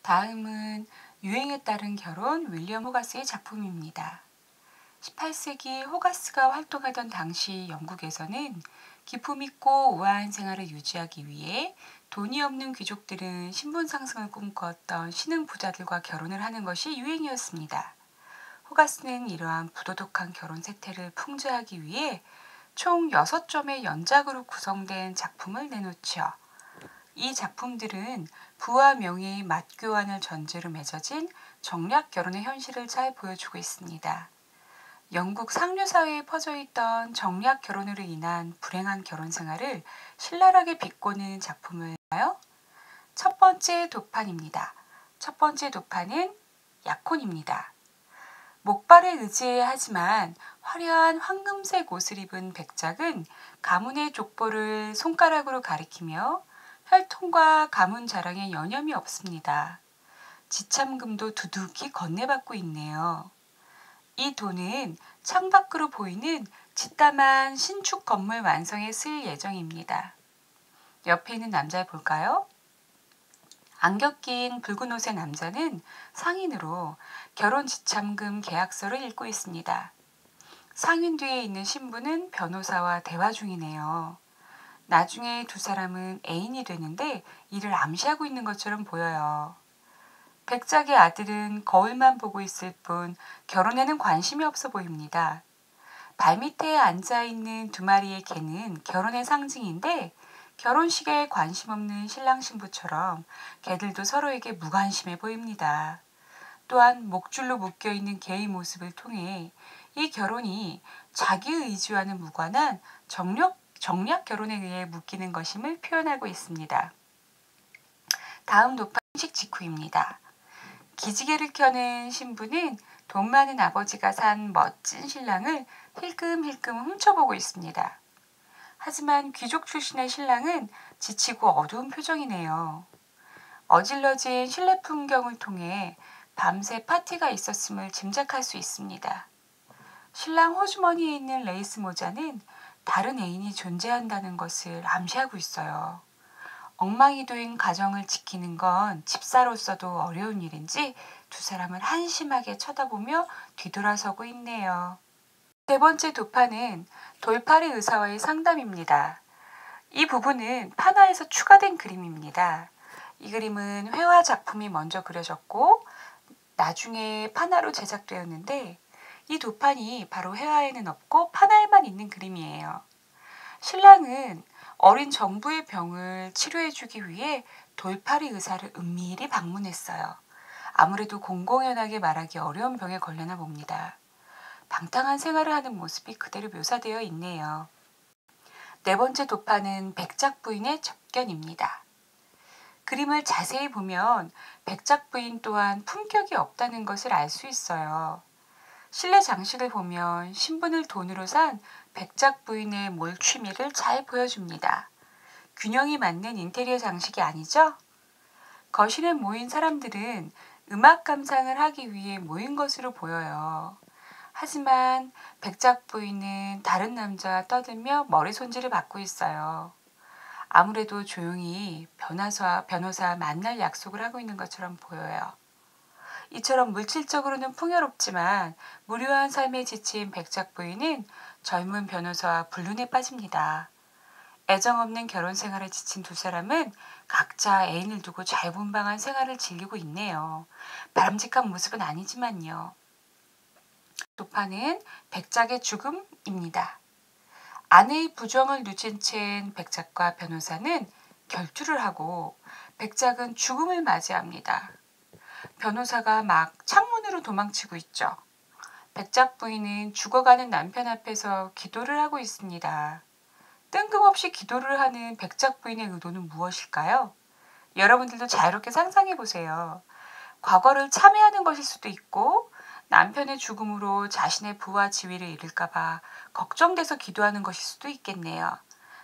다음은 유행에 따른 결혼 윌리엄 호가스의 작품입니다. 18세기 호가스가 활동하던 당시 영국에서는 기품 있고 우아한 생활을 유지하기 위해 돈이 없는 귀족들은 신분 상승을 꿈꿨던 신흥 부자들과 결혼을 하는 것이 유행이었습니다. 호가스는 이러한 부도덕한 결혼 세태를 풍자하기 위해 총 6점의 연작으로 구성된 작품을 내놓죠. 이 작품들은 부와 명예의 맞교환을 전제로 맺어진 정략 결혼의 현실을 잘 보여주고 있습니다. 영국 상류사회에 퍼져있던 정략 결혼으로 인한 불행한 결혼 생활을 신랄하게 비꼬는 작품을요. 첫 번째 도판입니다. 첫 번째 도판은 약혼입니다. 목발에 의지해야 하지만 화려한 황금색 옷을 입은 백작은 가문의 족보를 손가락으로 가리키며 혈통과 가문 자랑에 여념이 없습니다. 지참금도 두둑이 건네받고 있네요. 이 돈은 창밖으로 보이는 짓담한 신축 건물 완성에 쓸 예정입니다. 옆에 있는 남자를 볼까요? 안경 낀 붉은 옷의 남자는 상인으로 결혼 지참금 계약서를 읽고 있습니다. 상인 뒤에 있는 신부는 변호사와 대화 중이네요. 나중에 두 사람은 애인이 되는데 이를 암시하고 있는 것처럼 보여요. 백작의 아들은 거울만 보고 있을 뿐 결혼에는 관심이 없어 보입니다. 발밑에 앉아있는 두 마리의 개는 결혼의 상징인데 결혼식에 관심 없는 신랑 신부처럼 개들도 서로에게 무관심해 보입니다. 또한 목줄로 묶여있는 개의 모습을 통해 이 결혼이 자기의 의지와는 무관한 정략 결혼에 의해 묶이는 것임을 표현하고 있습니다. 다음 도판 식 직후입니다. 기지개를 켜는 신부는 돈 많은 아버지가 산 멋진 신랑을 힐끔힐끔 훔쳐보고 있습니다. 하지만 귀족 출신의 신랑은 지치고 어두운 표정이네요. 어질러진 실내 풍경을 통해 밤새 파티가 있었음을 짐작할 수 있습니다. 신랑 호주머니에 있는 레이스 모자는 다른 애인이 존재한다는 것을 암시하고 있어요. 엉망이 된 가정을 지키는 건 집사로서도 어려운 일인지 두 사람을 한심하게 쳐다보며 뒤돌아서고 있네요. 세 번째 도판은 돌팔이 의사와의 상담입니다. 이 부분은 판화에서 추가된 그림입니다. 이 그림은 회화 작품이 먼저 그려졌고 나중에 판화로 제작되었는데 이 도판이 바로 회화에는 없고 판화에만 있는 그림이에요. 신랑은 어린 정부의 병을 치료해주기 위해 돌팔이 의사를 은밀히 방문했어요. 아무래도 공공연하게 말하기 어려운 병에 걸려나 봅니다. 방탕한 생활을 하는 모습이 그대로 묘사되어 있네요. 네 번째 도판은 백작 부인의 접견입니다. 그림을 자세히 보면 백작 부인 또한 품격이 없다는 것을 알 수 있어요. 실내 장식을 보면 신분을 돈으로 산 백작 부인의 몰취미를 잘 보여줍니다. 균형이 맞는 인테리어 장식이 아니죠? 거실에 모인 사람들은 음악 감상을 하기 위해 모인 것으로 보여요. 하지만 백작 부인은 다른 남자와 떠들며 머리 손질을 받고 있어요. 아무래도 조용히 변호사 만날 약속을 하고 있는 것처럼 보여요. 이처럼 물질적으로는 풍요롭지만 무료한 삶에 지친 백작 부인은 젊은 변호사와 불륜에 빠집니다. 애정 없는 결혼 생활에 지친 두 사람은 각자 애인을 두고 자유분방한 생활을 즐기고 있네요. 바람직한 모습은 아니지만요. 도판은 백작의 죽음입니다. 아내의 부정을 누진 채인 백작과 변호사는 결투를 하고 백작은 죽음을 맞이합니다. 변호사가 막 창문으로 도망치고 있죠. 백작 부인은 죽어가는 남편 앞에서 기도를 하고 있습니다. 뜬금없이 기도를 하는 백작 부인의 의도는 무엇일까요? 여러분들도 자유롭게 상상해 보세요. 과거를 참회하는 것일 수도 있고 남편의 죽음으로 자신의 부와 지위를 잃을까봐 걱정돼서 기도하는 것일 수도 있겠네요.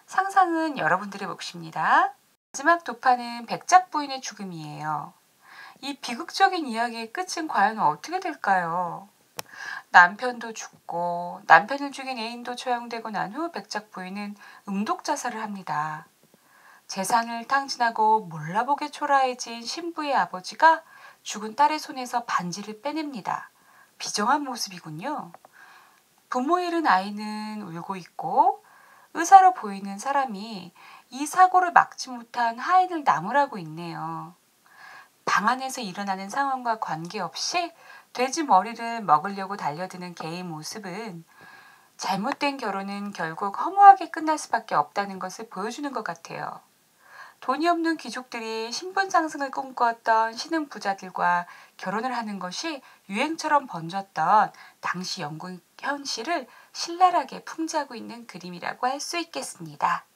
상상은 여러분들의 몫입니다. 마지막 도판은 백작 부인의 죽음이에요. 이 비극적인 이야기의 끝은 과연 어떻게 될까요? 남편도 죽고 남편을 죽인 애인도 처형되고 난 후 백작 부인은 음독 자살을 합니다. 재산을 탕진하고 몰라보게 초라해진 신부의 아버지가 죽은 딸의 손에서 반지를 빼냅니다. 비정한 모습이군요. 부모 잃은 아이는 울고 있고 의사로 보이는 사람이 이 사고를 막지 못한 하인을 나무라고 있네요. 방 안에서 일어나는 상황과 관계없이 돼지 머리를 먹으려고 달려드는 개의 모습은 잘못된 결혼은 결국 허무하게 끝날 수밖에 없다는 것을 보여주는 것 같아요. 돈이 없는 귀족들이 신분 상승을 꿈꾸었던 신흥 부자들과 결혼을 하는 것이 유행처럼 번졌던 당시 영국 현실을 신랄하게 풍자하고 있는 그림이라고 할 수 있겠습니다.